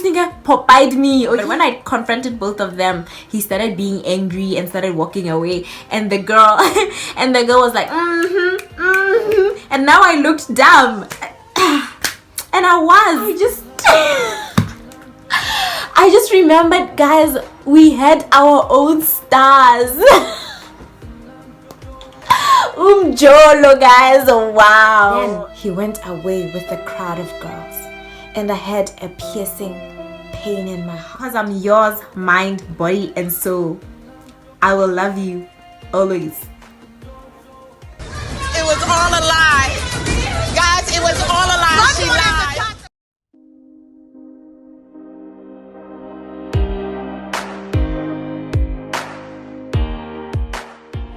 this nigga pop-eyed me. But when I confronted both of them, he started being angry and started walking away. And the girl was like, and now I looked dumb. And I just remembered, guys, we had our own stars. Jolo, guys, wow. Then he went away with a crowd of girls, and I had a piercing pain in my heart. Because I'm yours, mind, body, and soul. I will love you always. It was all a lie. Guys, it was all a lie. She lied.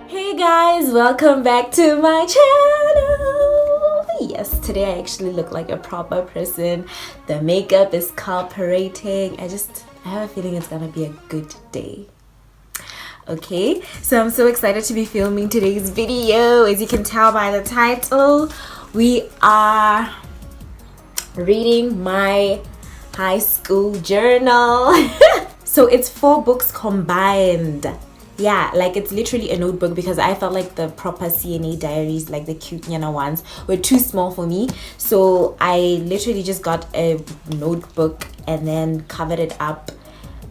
Hey guys, welcome back to my channel. Yes, today I actually look like a proper person. The makeup is cooperating. I have a feeling it's gonna be a good day. Okay, so I'm so excited to be filming today's video. As you can tell by the title, we are reading my high school journal. So it's 4 books combined. Yeah, like it's literally a notebook because I felt like the proper CNA diaries, like the cute ones, were too small for me. So I literally just got a notebook and then covered it up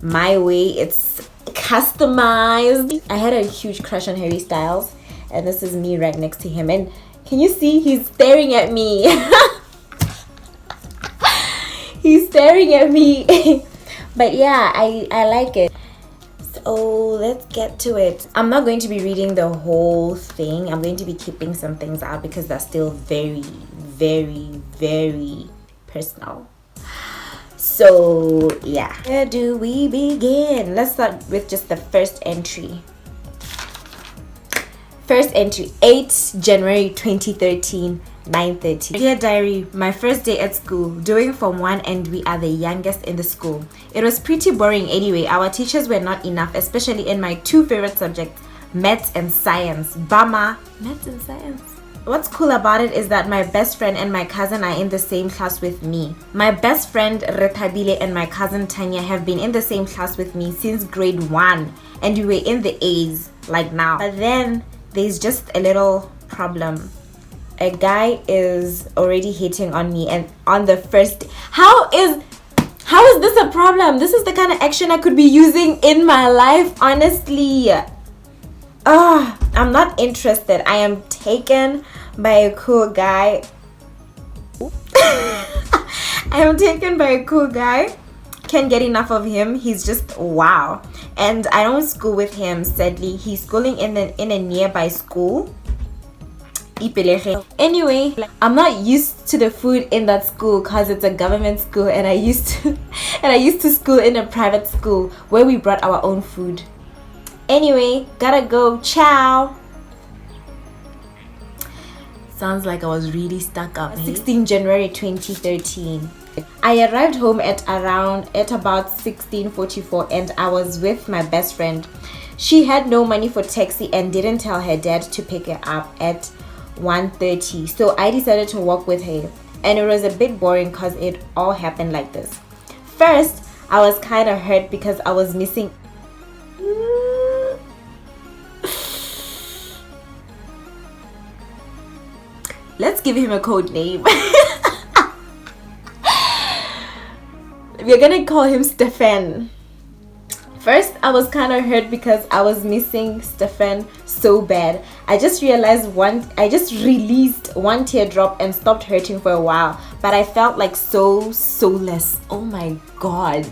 my way. It's customized. I had a huge crush on Harry Styles, and this is me right next to him. And can you see he's staring at me? He's staring at me. But yeah, I like it. So let's get to it. I'm not going to be reading the whole thing. I'm going to be keeping some things out because they're still very, very, very personal. So yeah, where do we begin? Let's start with just the first entry. First entry, 8 January 2013, 9:30. Dear diary, my first day at school, doing Form 1 and we are the youngest in the school. It was pretty boring anyway. Our teachers were not enough, especially in my 2 favorite subjects, maths and science. Bama, maths and science. What's cool about it is that my best friend and my cousin are in the same class with me. My best friend Retabile and my cousin Tanya have been in the same class with me since grade 1, and we were in the A's like now. But then there's just a little problem. A guy is already hitting on me, and on the first how is this a problem? This is the kind of action I could be using in my life, honestly. I'm not interested. I am taken by a cool guy. I am taken by a cool guy. Can't get enough of him. He's just wow. And I don't school with him, sadly. He's schooling in a nearby school. Anyway, I'm not used to the food in that school because it's a government school, and I used to school in a private school where we brought our own food. Anyway, gotta go. Ciao. Sounds like I was really stuck up. 16 January 2013. I arrived home at about 16:44, and I was with my best friend. She had no money for taxi and didn't tell her dad to pick her up at 1:30, so I decided to walk with her, and it was a bit boring because it all happened like this. First, I was kind of hurt because I was missing. Let's give him a code name. We're gonna call him Stefan. First, I was kind of hurt because I was missing Stefan so bad. I just released one teardrop and stopped hurting for a while, but I felt like so soulless. Oh my god,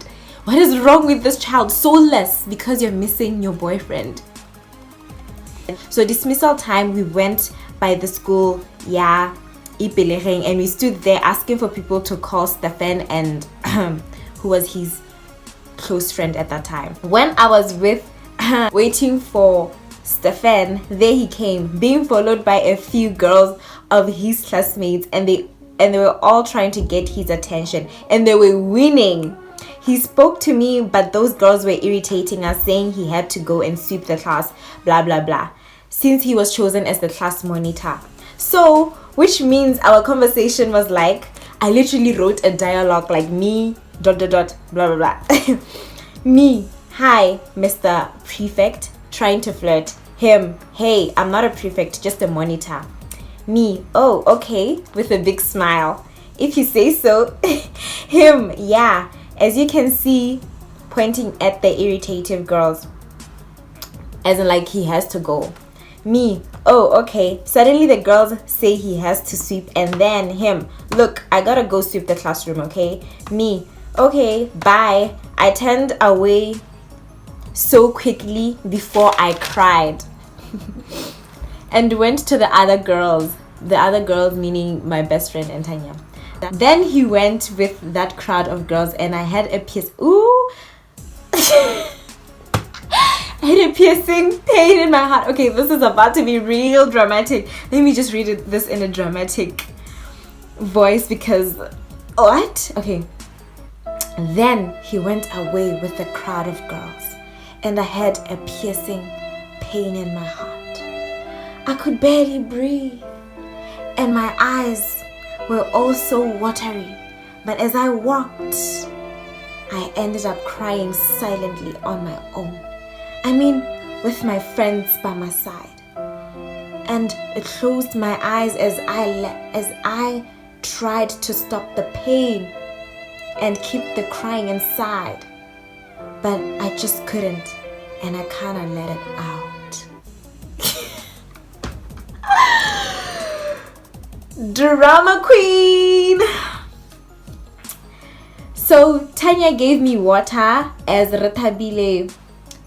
what is wrong with this child? Soulless because you're missing your boyfriend. So dismissal time, we went by the school, yeah, and we stood there asking for people to call Stefan and who was his close friend at that time. When I was waiting for Stefan, there he came, being followed by a few girls of his classmates, and they were all trying to get his attention, and they were winning. He spoke to me, but those girls were irritating us, saying he had to go and sweep the class, blah blah blah, since he was chosen as the class monitor. So which means our conversation was like, I literally wrote a dialogue like me, ... blah, blah, blah. Me, hi, Mr. Prefect, trying to flirt. Him, hey, I'm not a prefect, just a monitor. Me, oh, okay, with a big smile. If you say so. Him, yeah, as you can see, pointing at the irritative girls. As in like he has to go. Me, oh, okay. Suddenly the girls say he has to sweep, and then him, look, I gotta go sweep the classroom, okay? Me, okay, bye. I turned away so quickly before I cried. And went to the other girls. The other girls meaning my best friend and Tanya. Then he went with that crowd of girls, and I had a ooh. I had a piercing pain in my heart. Okay, this is about to be real dramatic. Let me just read this in a dramatic voice because what? Okay. Then he went away with a crowd of girls, and I had a piercing pain in my heart. I could barely breathe, and my eyes were also watery. But as I walked, I ended up crying silently on my own. I mean, with my friends by my side. And it closed my eyes as I tried to stop the pain and keep the crying inside. But I just couldn't, and I kind of let it out. Drama queen! So Tanya gave me water as Retabile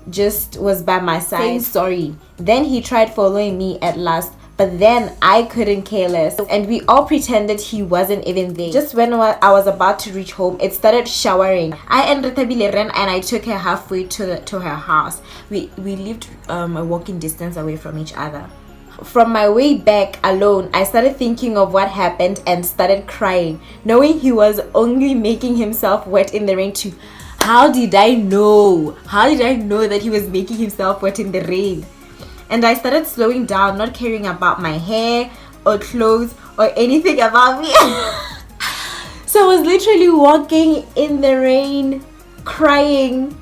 just was by my side saying sorry. Then he tried following me at last, but then I couldn't care less, and we all pretended he wasn't even there. Just when I was about to reach home, it started showering. I and Retabile ran, and I took her halfway to her house. We lived a walking distance away from each other. From my way back alone, I started thinking of what happened and started crying, knowing he was only making himself wet in the rain too. How did I know? How did I know that he was making himself wet in the rain? And I started slowing down, not caring about my hair or clothes or anything about me. So I was literally walking in the rain, crying,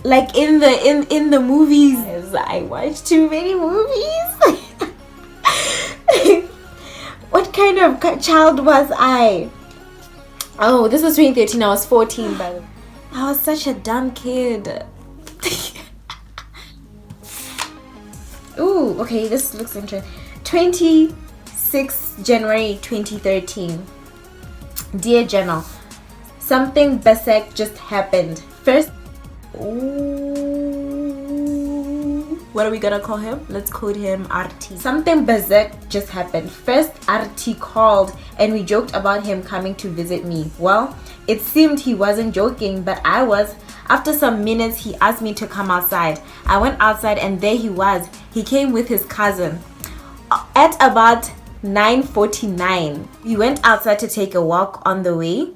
like in the movies. I watched too many movies. What kind of child was I? Oh, this was 2013. I was 14, but I was such a dumb kid. Ooh, okay, this looks interesting. 26 January 2013. Dear Journal, something basic just happened. First, what are we gonna call him? Let's code him RT. Something basic just happened. First, RT called and we joked about him coming to visit me. Well, it seemed he wasn't joking, but I was. After some minutes, he asked me to come outside. I went outside and there he was. He came with his cousin. At about 9:49, we went outside to take a walk. On the way,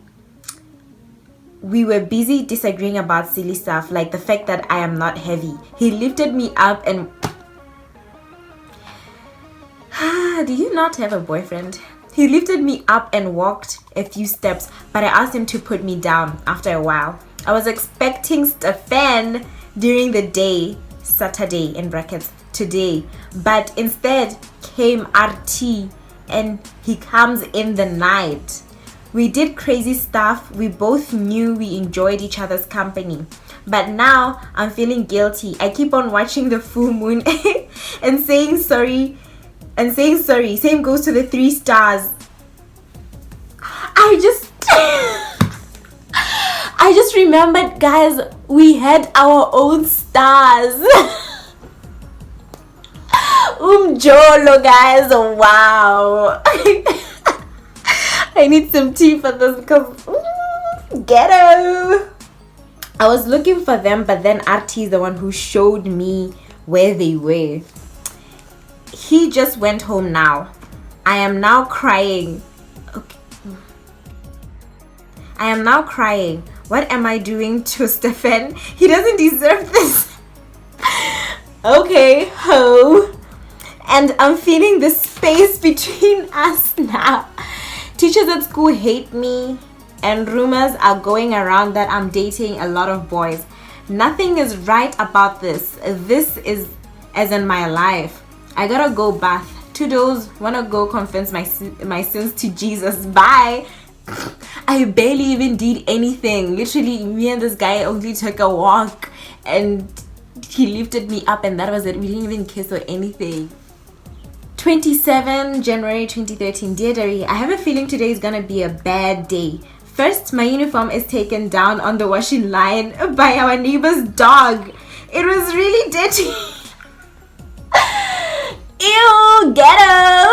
we were busy disagreeing about silly stuff like the fact that I am not heavy. He lifted me up and... Do you not have a boyfriend? He lifted me up and walked a few steps, but I asked him to put me down after a while. I was expecting Stefan during the day, Saturday in brackets, today, but instead came RT and he comes in the night. We did crazy stuff. We both knew we enjoyed each other's company. But now I'm feeling guilty. I keep on watching the full moon and saying sorry. Same goes to the 3 stars. I just remembered, guys, we had our own stars. Jolo, guys. Wow. I need some tea for this because ghetto. I was looking for them, but then RT is the one who showed me where they were. He just went home now. I am now crying. Okay. I am now crying. What am I doing to Stefan? He doesn't deserve this. Okay, ho. And I'm feeling the space between us now. Teachers at school hate me, and rumors are going around that I'm dating a lot of boys. Nothing is right about this. This is as in my life. I gotta go bath. To those wanna go confess my sins to Jesus. Bye. I barely even did anything. Literally, me and this guy only took a walk, and he lifted me up, and that was it. We didn't even kiss or anything. 27 January 2013. Dear Diary, I have a feeling today is gonna be a bad day. First, my uniform is taken down on the washing line by our neighbor's dog. It was really dirty. Ew, ghetto.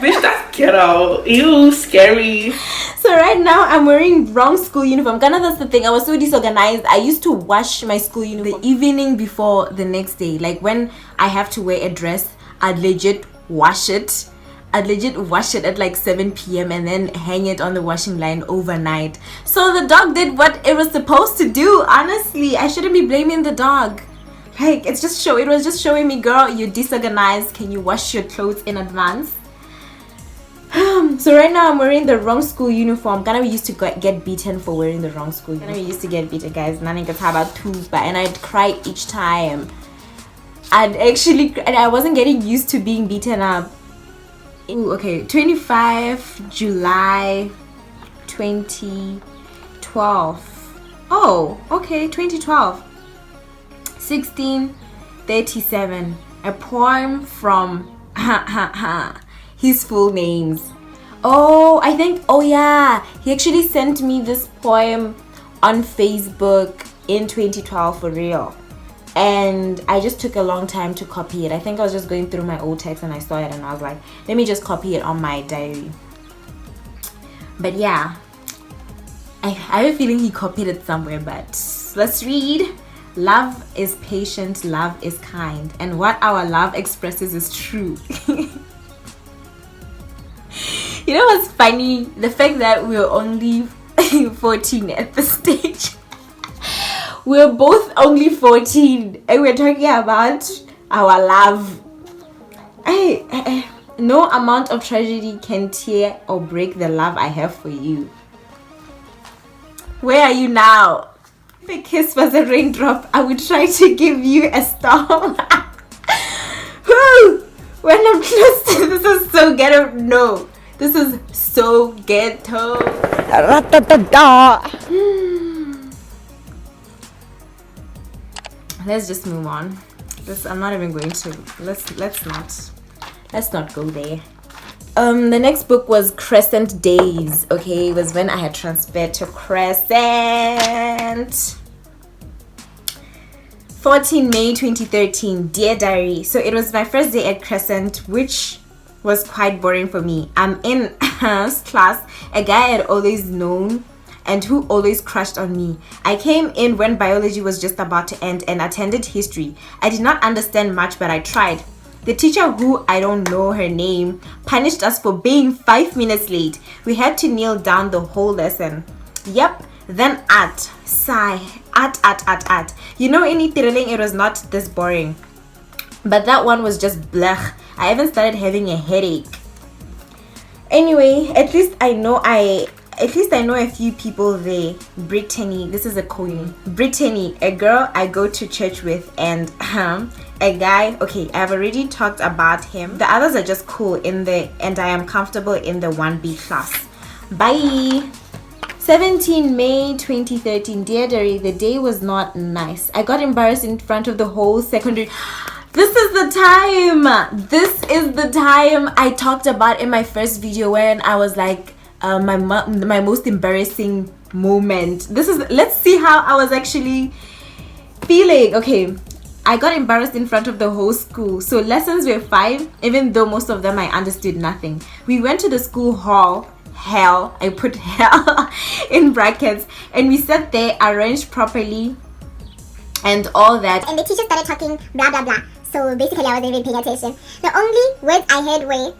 Bitch, that's ghetto. Ew, scary. So right now I'm wearing wrong school uniform. Ghana, that's the thing. I was so disorganized. I used to wash my school uniform the evening before the next day. Like when I have to wear a dress, I'd legit wash it. I'd legit wash it at like 7 p.m. and then hang it on the washing line overnight. So the dog did what it was supposed to do. Honestly, I shouldn't be blaming the dog. Like, it was just showing me, girl, you're disorganized. Can you wash your clothes in advance? So right now I'm wearing the wrong school uniform. Ghana, we used to get beaten for wearing the wrong school uniform. Ghana, we used to get beaten, guys. And I'd cry each time. And I wasn't getting used to being beaten up. Ooh, okay, 25 July 2012. Oh, okay, 2012. 1637. A poem from his full names. Oh, yeah, he actually sent me this poem on Facebook in 2012 for real. And I just took a long time to copy it. I think I was just going through my old text and I saw it and I was like, let me just copy it on my diary. But yeah, I have a feeling he copied it somewhere, but let's read. Love is patient, love is kind, and what our love expresses is true. You know what's funny? The fact that we're only 14 at this stage. We're both only 14 and we're talking about our love. No amount of tragedy can tear or break the love I have for you. Where are you now? If a kiss was a raindrop, I would try to give you a storm. When I'm close to this is so ghetto. No, this is so ghetto. Let's just move on. I'm not even going to. Let's not go there. The next book was Crescent Days. Okay, it was when I had transferred to Crescent. 14 May 2013. Dear Diary. So it was my first day at Crescent, which was quite boring for me. I'm in class, a guy I had always known and who always crushed on me. I came in when biology was just about to end and attended history. I did not understand much, but I tried. The teacher, who I don't know her name, punished us for being 5 minutes late. We had to kneel down the whole lesson. Yep, then art. Sigh. Art. You know, in Itireling, it was not this boring. But that one was just blech. I even started having a headache. Anyway, at least I know a few people there. Brittany, this is a coin. Brittany, a girl I go to church with, and a guy. Okay, I've already talked about him. The others are just cool and I am comfortable in the 1B class. Bye. 17 May 2013. Dear Diary, the day was not nice. I got embarrassed in front of the whole secondary. This is the time I talked about in my first video when I was like, my most embarrassing moment. Let's see how I was actually feeling. Okay, I got embarrassed in front of the whole school. So lessons were fine, even though most of them I understood nothing. We went to the school hall. Hell, I put hell in brackets, and we sat there arranged properly and all that. And the teacher started talking blah blah blah. So basically I wasn't even paying attention. The only words I heard were,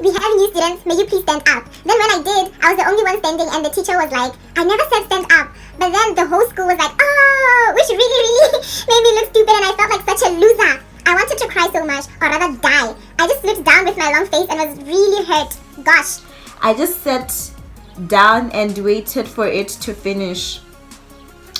"We have new students, may you please stand up." Then when I did, I was the only one standing and the teacher was like, "I never said stand up." But then the whole school was like, "Oh," which really made me look stupid and I felt like such a loser. I wanted to cry so much, or rather die. I just looked down with my long face and was really hurt. Gosh. I just sat down and waited for it to finish.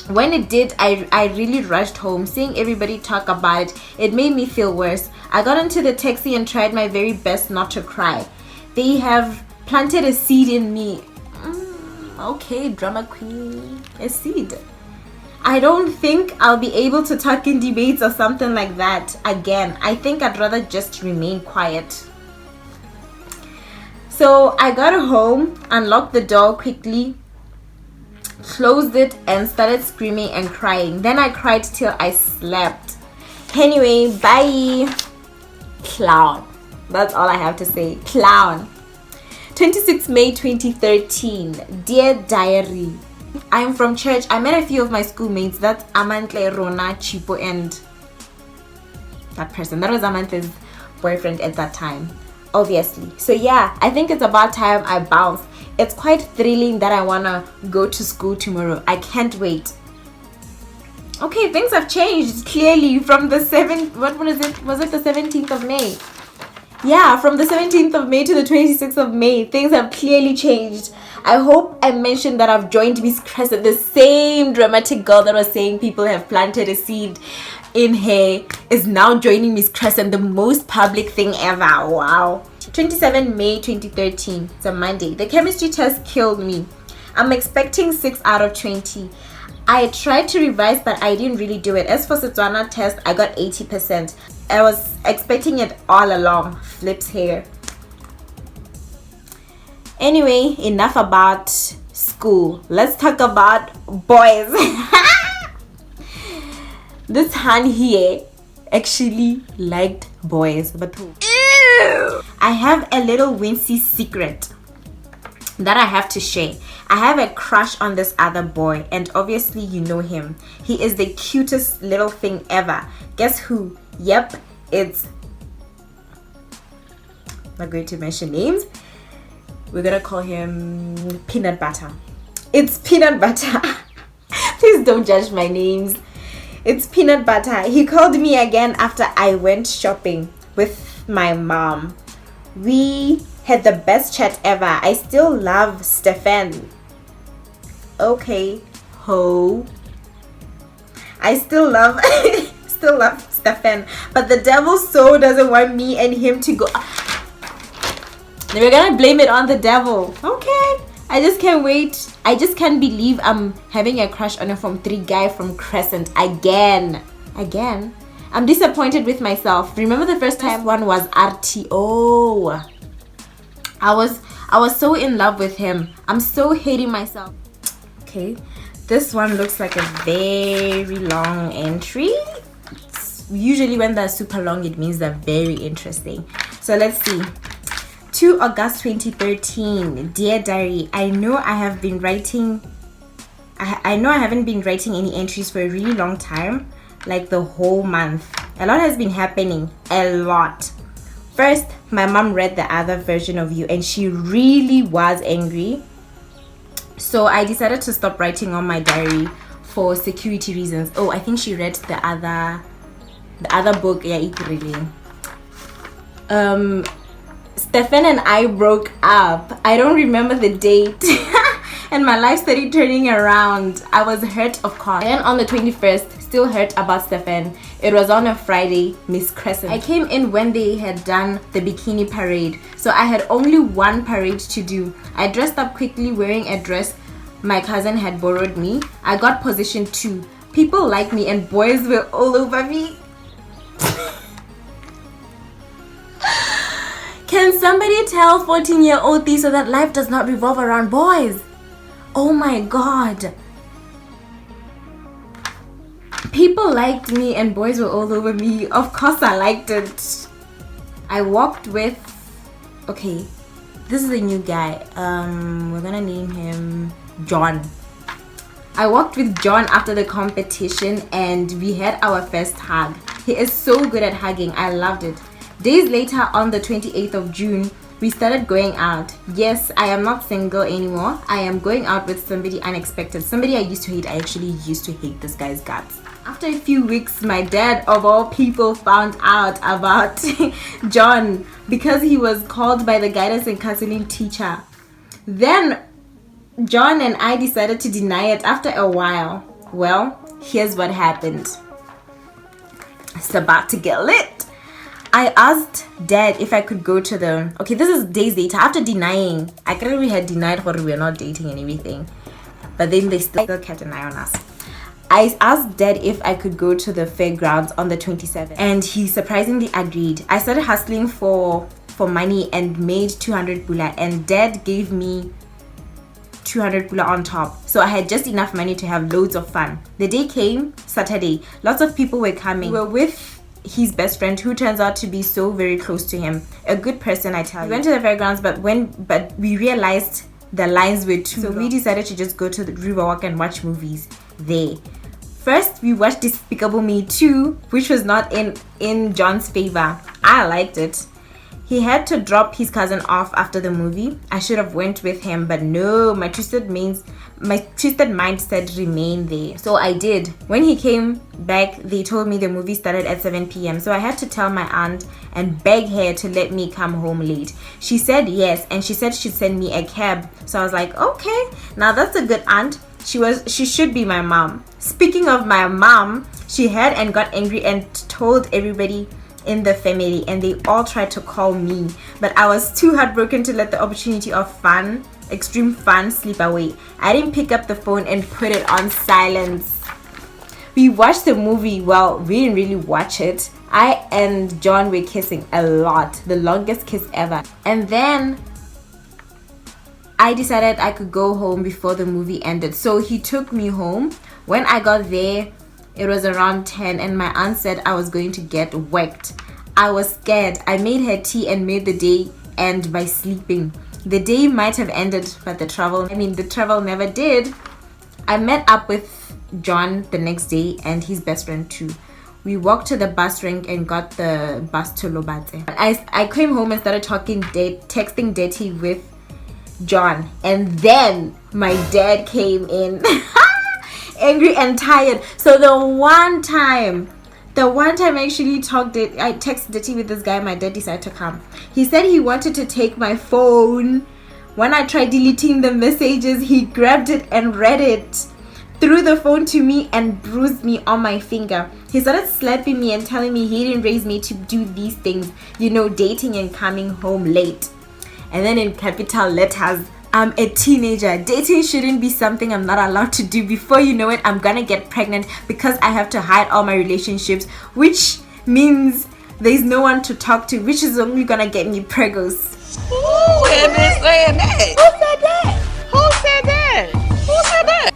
When it did, I really rushed home. Seeing everybody talk about it, it made me feel worse. I got into the taxi and tried my very best not to cry. They have planted a seed in me. Okay, drama queen, a seed. I don't think I'll be able to talk in debates or something like that again. I think I'd rather just remain quiet. So I got home, unlocked the door quickly, closed it, and started screaming and crying. Then I cried till I slept. Anyway, bye. Clown. That's all I have to say. Clown. 26 May 2013. Dear Diary, I am from church. I met a few of my schoolmates. That's Amantle, Rona, Chipo, and that person. That was Amantle's boyfriend at that time, obviously. So yeah, I think it's about time I bounce. It's quite thrilling that I wanna go to school tomorrow. I can't wait. Okay, things have changed clearly from the 7th. What was it? Was it the 17th of May? Yeah, from the 17th of May to the 26th of May, things have clearly changed. I hope I mentioned that I've joined Miss Crescent, the same dramatic girl that was saying people have planted a seed in her is now joining Miss Crescent, the most public thing ever. Wow. 27 May 2013. It's a Monday. The chemistry test killed me. I'm expecting 6 out of 20. I tried to revise, but I didn't really do it. As for Botswana test, I got 80%. I was expecting it all along. Flips hair. Anyway, enough about school. Let's talk about boys. This Han here actually liked boys, but who? Ew! I have a little wincy secret that I have to share. I have a crush on this other boy, and obviously you know him. He is the cutest little thing ever. Guess who? Yep, it's... I'm not going to mention names. We're gonna call him Peanut Butter. It's Peanut Butter. Please don't judge my names. It's Peanut Butter. He called me again after I went shopping with my mom. We had the best chat ever. I still love Stefan. Okay, ho. I still love Stefan, but the devil so doesn't want me and him to go. We're gonna blame it on the devil. Okay, I just can't wait. I just can't believe I'm having a crush on a Form 3 guy from Crescent again. I'm disappointed with myself. Remember the first time one was RTO. I was so in love with him. I'm so hating myself. Okay, this one looks like a very long entry. Usually when they're super long, it means they're very interesting. So let's see. 2 August 2013. Dear Diary, I know I haven't been writing any entries for a really long time, like the whole month. A lot has been happening. A lot. First, my mom read the other version of you and she really was angry. So I decided to stop writing on my diary for security reasons. Oh, I think she read the other book. Yeah, it really. Stefan and I broke up. I don't remember the date. And my life started turning around. I was hurt, of course. And on the 21st, still hurt about Stefan. It was on a Friday, Miss Crescent. I came in when they had done the bikini parade. So I had only one parade to do. I dressed up quickly wearing a dress my cousin had borrowed me. I got position 2. People liked me and boys were all over me. Can somebody tell 14-year-old Tiiso that life does not revolve around boys? Oh my god. People liked me and boys were all over me. Of course I liked it. I walked with... Okay, this is a new guy. We're gonna name him John. I walked with John after the competition and we had our first hug. He is so good at hugging. I loved it. Days later, on the 28th of June, we started going out. Yes, I am not single anymore. I am going out with somebody unexpected. Somebody I used to hate. I actually used to hate this guy's guts. After a few weeks, my dad, of all people, found out about John because he was called by the guidance and counseling teacher. Then John and I decided to deny it after a while. Well, here's what happened. It's about to get lit. I asked Dad if I could go to the... Okay, this is days later. After denying, I clearly had denied what we were not dating and everything. But then they still kept an eye on us. I asked Dad if I could go to the fairgrounds on the 27th. And he surprisingly agreed. I started hustling for money and made 200 pula. And Dad gave me 200 pula on top. So I had just enough money to have loads of fun. The day came, Saturday. Lots of people were coming. We were with his best friend, who turns out to be so very close to him. A good person, I tell you. We went to the fairgrounds, but we realized the lines were too long. So we decided to just go to the river walk and watch movies there. First, we watched Despicable Me 2, which was not in John's favor. I liked it. He had to drop his cousin off after the movie. I should have went with him, but no, my twisted mind said remain there. So I did. When he came back, they told me the movie started at 7 p.m. So I had to tell my aunt and beg her to let me come home late. She said yes, and she said she'd send me a cab. So I was like, okay, now that's a good aunt. She should be my mom. Speaking of my mom, she had and got angry and told everybody in the family, and they all tried to call me, but I was too heartbroken to let the opportunity of fun, extreme fun, slip away. I didn't pick up the phone and put it on silence. We watched the movie. Well, we didn't really watch it. I and John were kissing a lot, the longest kiss ever. And then I decided I could go home before the movie ended, so he took me home. When I got there, it was around 10, and my aunt said I was going to get whacked. I was scared. I made her tea and made the day end by sleeping. The day might have ended, but the travel never did. I met up with John the next day and his best friend too. We walked to the bus rank and got the bus to Lobate. I came home and started texting dirty with John, and then my dad came in. Angry and tired. So the one time I actually I texted the tea with this guy, my dad decided to come. He said he wanted to take my phone. When I tried deleting the messages, he grabbed it and read it, threw the phone to me and bruised me on my finger. He started slapping me and telling me he didn't raise me to do these things, dating and coming home late. And then in capital letters, I'm a teenager. Dating shouldn't be something I'm not allowed to do. Before you know it, I'm gonna get pregnant because I have to hide all my relationships, which means there's no one to talk to, which is only gonna get me pregos. Who had been saying that? Who said that? Who said that? Who said that?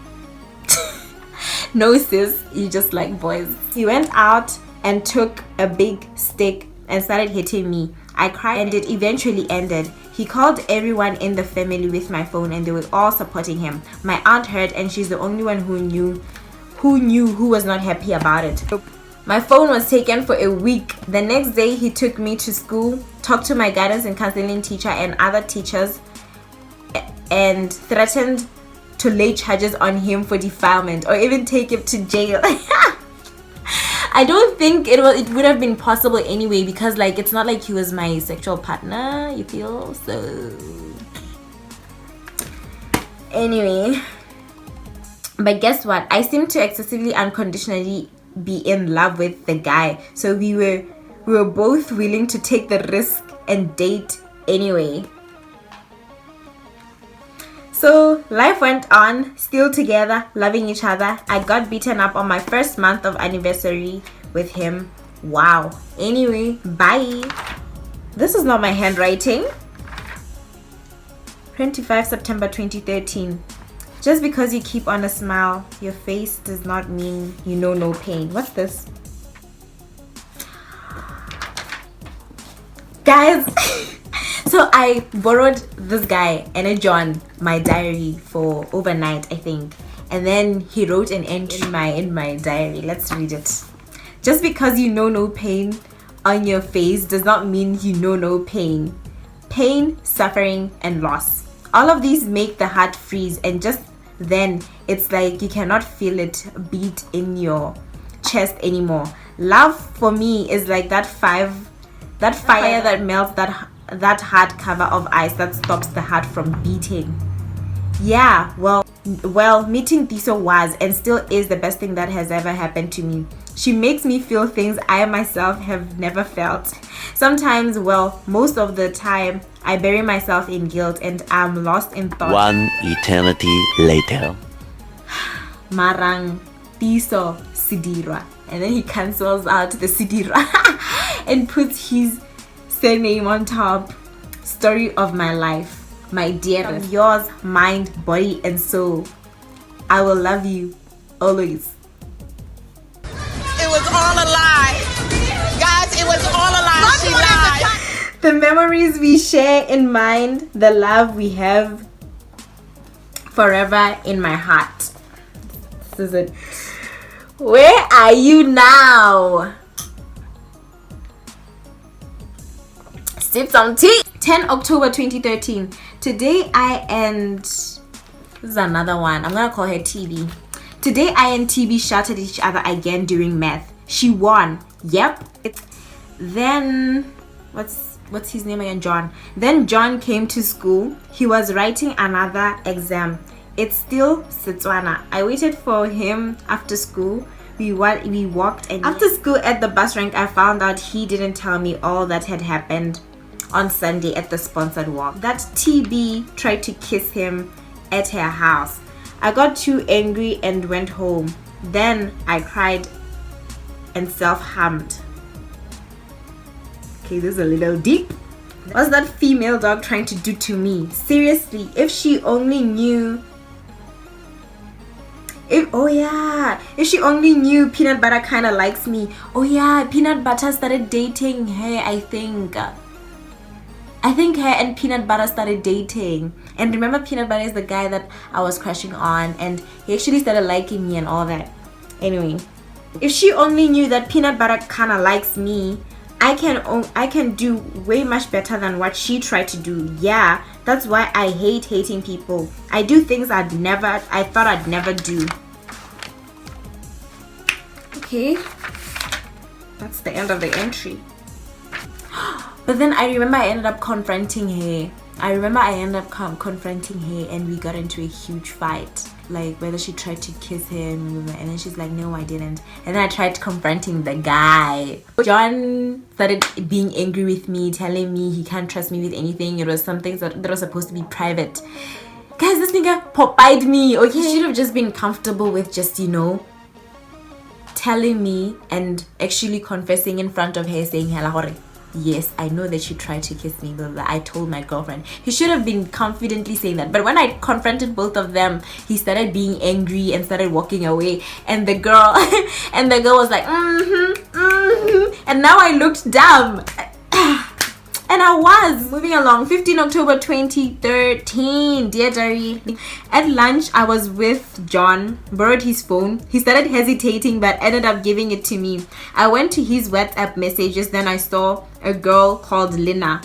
No sis, you just like boys. He went out and took a big stick and started hitting me. I cried and it eventually ended. He called everyone in the family with my phone and they were all supporting him. My aunt heard and she's the only one who knew was not happy about it. My phone was taken for a week. The next day he took me to school, talked to my guidance and counseling teacher and other teachers, and threatened to lay charges on him for defilement or even take him to jail. I don't think it would have been possible anyway, because it's not like he was my sexual partner, you feel? So anyway, but guess what? I seem to excessively unconditionally be in love with the guy, so we were both willing to take the risk and date anyway. So life went on, still together, loving each other. I got beaten up on my first month of anniversary with him. Wow. Anyway, bye. This is not my handwriting. 25 September 2013. Just because you keep on a smile, your face does not mean you know no pain. What's this? Guys, so I borrowed this guy and a John my diary for overnight, I think, and then he wrote an entry in my diary. Let's read it. Just because you know no pain on your face does not mean you know no pain. Pain, suffering, and loss, all of these make the heart freeze, and just then it's like you cannot feel it beat in your chest anymore. Love for me is like that fire that melts that that hard cover of ice that stops the heart from beating. Yeah, well, meeting Tiiso was and still is the best thing that has ever happened to me. She makes me feel things I myself have never felt. Sometimes, well, most of the time, I bury myself in guilt and I'm lost in thought. One eternity later. Marang Tiiso Sedirwa. And then he cancels out the Sedirwa and puts his surname on top. Story of my life. My dear, yours, mind, body, and soul. I will love you always. It was all a lie. Guys, it was all a lie. She lied. The memories we share in mind, the love we have forever in my heart. This is it. Where are you now? Sip some tea. 10 October 2013. Today I and this is another one. I'm gonna call her TB. Today I and TB shouted at each other again during math. She won. Yep. Then what's his name again? John. Then John came to school. He was writing another exam. It's still Botswana. I waited for him after school. We walked, and after school at the bus rank, I found out he didn't tell me all that had happened on Sunday at the sponsored walk. That TB tried to kiss him at her house. I got too angry and went home. Then I cried and self-harmed. Okay, this is a little deep. What's that female dog trying to do to me? Seriously, if she only knew. If she only knew Peanut Butter kind of likes me. Oh yeah, Peanut Butter started dating her, I think her and Peanut Butter started dating. And remember, Peanut Butter is the guy that I was crushing on, and he actually started liking me and all that. Anyway, if she only knew that Peanut Butter kind of likes me, I can do way much better than what she tried to do. Yeah, that's why I hate hating people. I do things I thought I'd never do. Okay, that's the end of the entry. But then I remember I ended up confronting her. Confronting her, and we got into a huge fight. Like whether she tried to kiss him, and then she's like, no, I didn't. And then I tried confronting the guy. John started being angry with me, telling me he can't trust me with anything. It was something that was supposed to be private. Guys, this nigga pop-eyed me. Okay, he should have just been comfortable with just, telling me and actually confessing in front of her, saying, yes, I know that you tried to kiss me, but I told my girlfriend. He should have been confidently saying that. But when I confronted both of them, he started being angry and started walking away. And the girl was like, and now I looked dumb. And I was moving along. 15 October 2013. Dear Diary. At lunch, I was with John, borrowed his phone. He started hesitating but ended up giving it to me. I went to his WhatsApp messages. Then I saw a girl called Lina.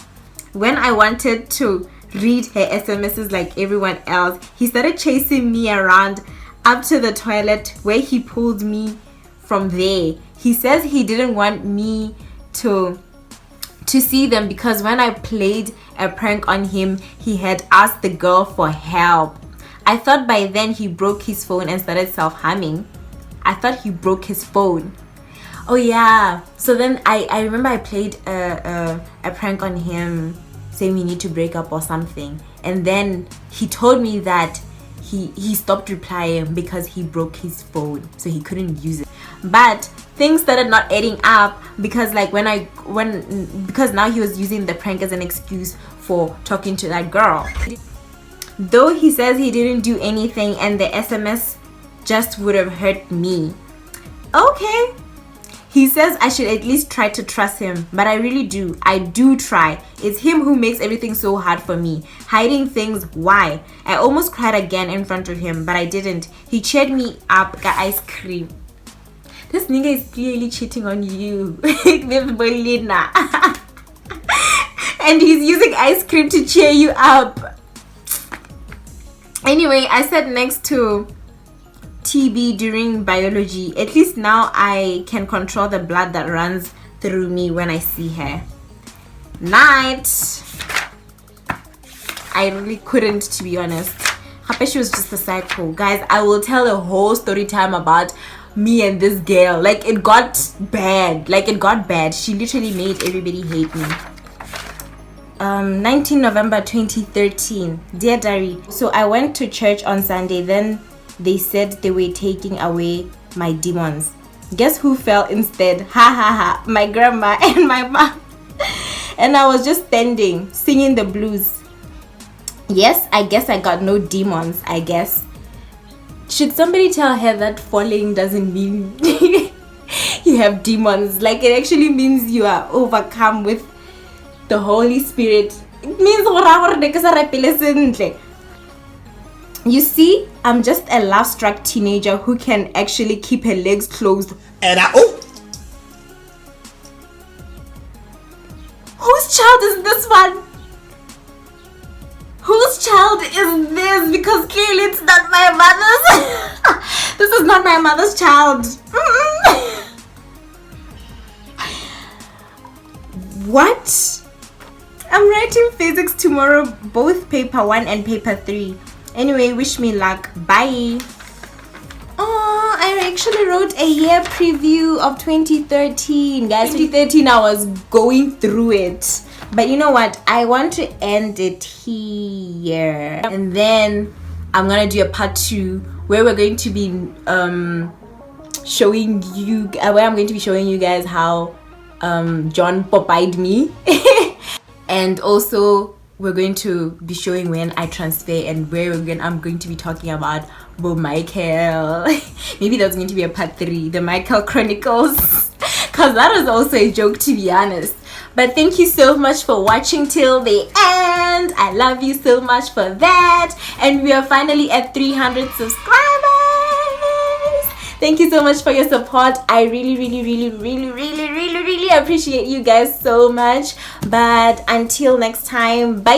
When I wanted to read her SMSs like everyone else, he started chasing me around up to the toilet where he pulled me from there. He says he didn't want me to see them because when I played a prank on him, he had asked the girl for help. I thought by then he broke his phone and started self-harming. I thought he broke his phone. Oh yeah. So then I remember I played a prank on him saying we need to break up or something. And then he told me that he stopped replying because he broke his phone, so he couldn't use it. But things started not adding up because because now he was using the prank as an excuse for talking to that girl. Though he says he didn't do anything and the SMS just would have hurt me. Okay. He says I should at least try to trust him, but I really do. I do try. It's him who makes everything so hard for me. Hiding things, why? I almost cried again in front of him, but I didn't. He cheered me up, got ice cream. This nigga is clearly cheating on you. And he's using ice cream to cheer you up. Anyway, I sat next to TB during biology. At least now I can control the blood that runs through me when I see her. Night. I really couldn't, to be honest. She was just a psycho. Guys, I will tell a whole story time about me and this girl. Like, it got bad. She literally made everybody hate me. 19 November 2013. Dear Diary, so I went to church on Sunday. Then they said they were taking away my demons. Guess who fell instead? Ha ha ha. My grandma and my mom. And I was just standing singing the blues. Yes, I guess I got no demons, I guess. Should somebody tell her that falling doesn't mean you have demons? Like, it actually means you are overcome with the Holy Spirit. It means you see, I'm just a love-struck teenager who can actually keep her legs closed. And Whose child is this one? Whose child is this? Because clearly it's not my mother's. This is not my mother's child. What? I'm writing physics tomorrow, both paper 1 and paper 3. Anyway, wish me luck. Bye. Oh, I actually wrote a year preview of 2013. Guys, 2013, I was going through it. But you know what? I want to end it here. And then I'm going to do a part 2 where we're going to be showing you guys how John Popeyed me. And also we're going to be showing when I transfer and where I'm going to be talking about Bob Michael. Maybe that's going to be a part 3, the Michael Chronicles, because that was also a joke, to be honest. But thank you so much for watching till the end. I love you so much for that. And we are finally at 300 subscribers. Thank you so much for your support. I really appreciate you guys so much. But until next time, bye.